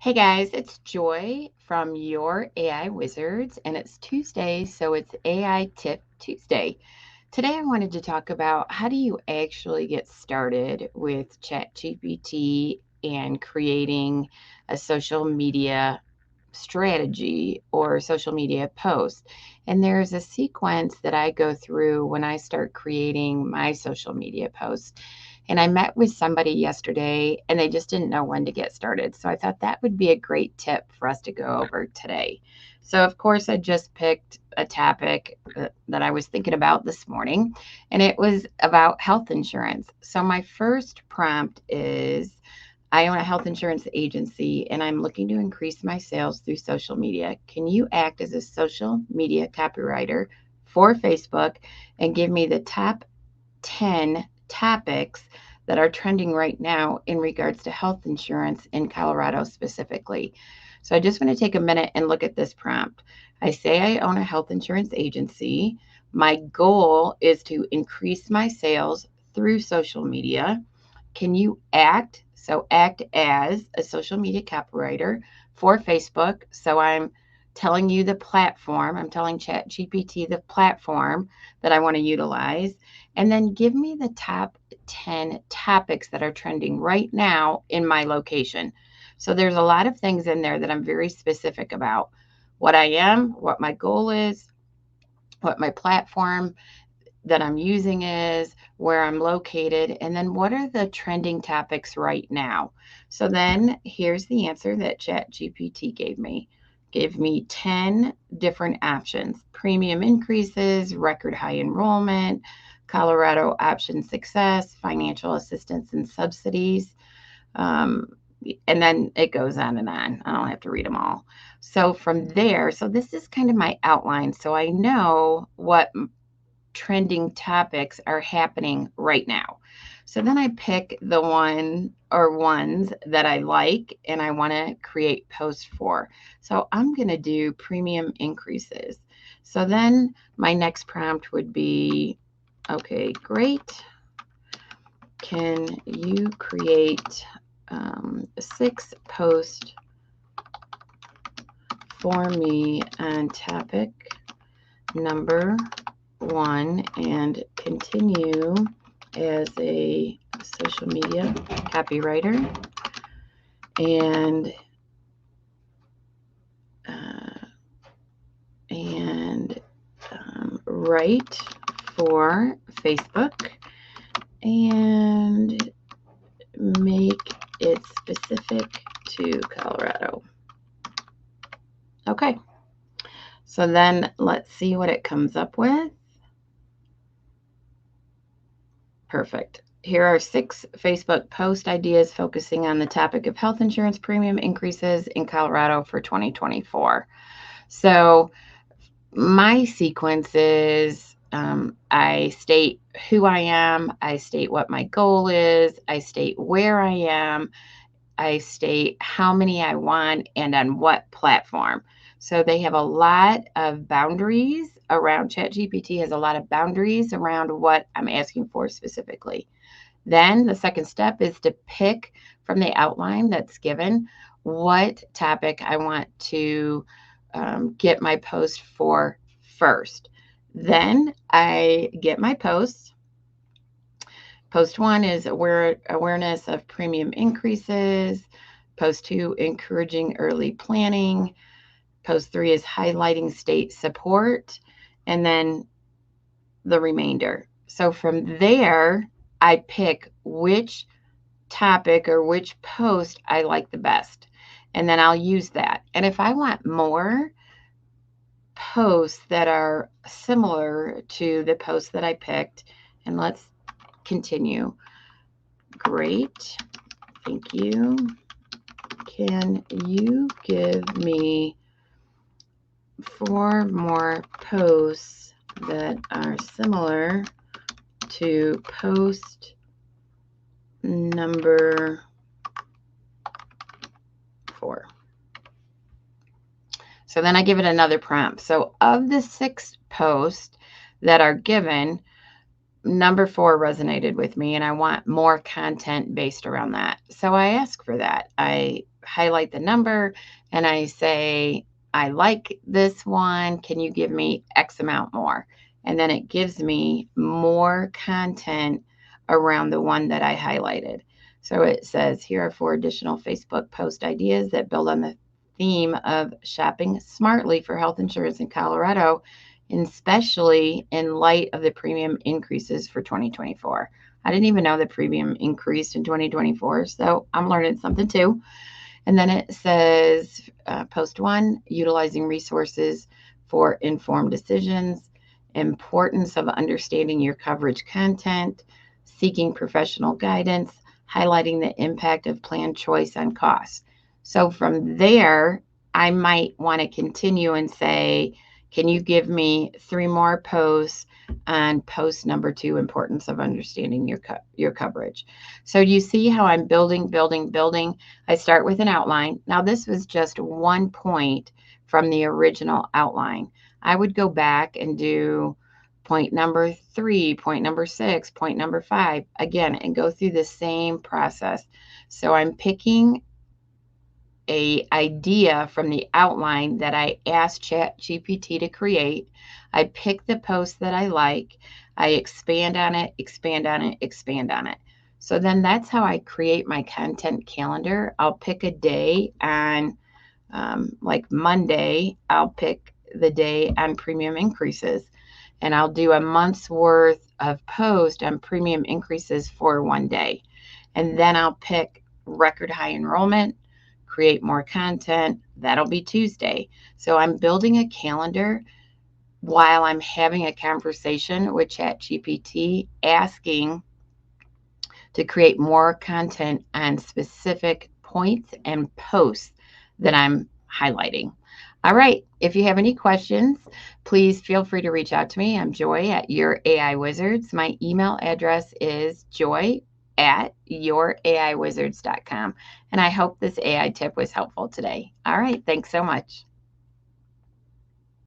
Hey guys, it's Joy from Your AI Wizards, and it's Tuesday, so it's AI Tip Tuesday. Today, I wanted to talk about how do you actually get started with ChatGPT and creating a social media strategy or social media post. And there's a sequence that I go through when I start creating my social media posts. And I met with somebody yesterday and they just didn't know when to get started. So I thought that would be a great tip for us to go over today. So, of course, I just picked a topic that I was thinking about this morning, and it was about health insurance. So, my first prompt is I own a health insurance agency and I'm looking to increase my sales through social media. Can you act as a social media copywriter for Facebook and give me the top 10 topics that are trending right now in regards to health insurance in Colorado specifically? So I just want to take a minute and look at this prompt. I say I own a health insurance agency. My goal is to increase my sales through social media. Can you act as a social media copywriter for Facebook? So I'm telling you the platform, I'm telling ChatGPT the platform that I want to utilize. And then give me the top 10 topics that are trending right now in my location. So there's a lot of things in there that I'm very specific about what I am, what my goal is, what my platform that I'm using is, where I'm located, and then what are the trending topics right now. So then here's the answer that ChatGPT gave me. Give me 10 different options: premium increases, record high enrollment, Colorado option success, financial assistance and subsidies. Um, and then it goes on and on. I don't have to read them all. So from there, so this is kind of my outline. So I know what trending topics are happening right now. So then I pick the one or ones that I like and I want to create posts for. So I'm going to do premium increases. So then my next prompt would be, okay, great. Can you create 6 posts for me on topic number 1 and continue as a social media copywriter and write for Facebook and make it specific to Colorado. Okay, so then let's see what it comes up with. Perfect. Here are 6 Facebook post ideas focusing on the topic of health insurance premium increases in Colorado for 2024. So my sequence is I state who I am, I state what my goal is, I state where I am, I state how many I want and on what platform. So they have a lot of boundaries around. ChatGPT has a lot of boundaries around what I'm asking for specifically. Then the second step is to pick from the outline that's given what topic I want to get my post for first. Then I get my posts. Post 1 is awareness of premium increases. Post 2, encouraging early planning. Post 3 is highlighting state support. And then the remainder. So from there, I pick which topic or which post I like the best. And then I'll use that. And if I want more posts that are similar to the post that I picked, and let's continue. Great. Thank you. Can you give me 4 more posts that are similar to post number 4? So then I give it another prompt. So of the 6 posts that are given, number 4 resonated with me and I want more content based around that. So I ask for that. I highlight the number and I say, I like this one. Can you give me X amount more? And then it gives me more content around the one that I highlighted. So it says, here are 4 additional Facebook post ideas that build on the theme of shopping smartly for health insurance in Colorado, and especially in light of the premium increases for 2024. I didn't even know the premium increased in 2024, so I'm learning something too. And then it says, post 1, utilizing resources for informed decisions, importance of understanding your coverage content, seeking professional guidance, highlighting the impact of plan choice on costs. So from there, I might want to continue and say, can you give me 3 more posts on post number 2, importance of understanding your coverage. So you see how I'm building. I start with an outline. Now, this was just one point from the original outline. I would go back and do point number 3, point number 6, point number 5, again, and go through the same process. So I'm picking a idea from the outline that I asked ChatGPT to create. I pick the post that I like. I expand on it, expand on it, expand on it. So then that's how I create my content calendar. I'll pick a day on, like Monday, I'll pick the day on premium increases, and I'll do a month's worth of post on premium increases for one day. And then I'll pick record high enrollment, create more content. That'll be Tuesday. So I'm building a calendar while I'm having a conversation with ChatGPT, asking to create more content on specific points and posts that I'm highlighting. All right. If you have any questions, please feel free to reach out to me. I'm Joy at Your AI Wizards. My email address is joy@youraiwizards.com. And I hope this AI tip was helpful today. All right. Thanks so much.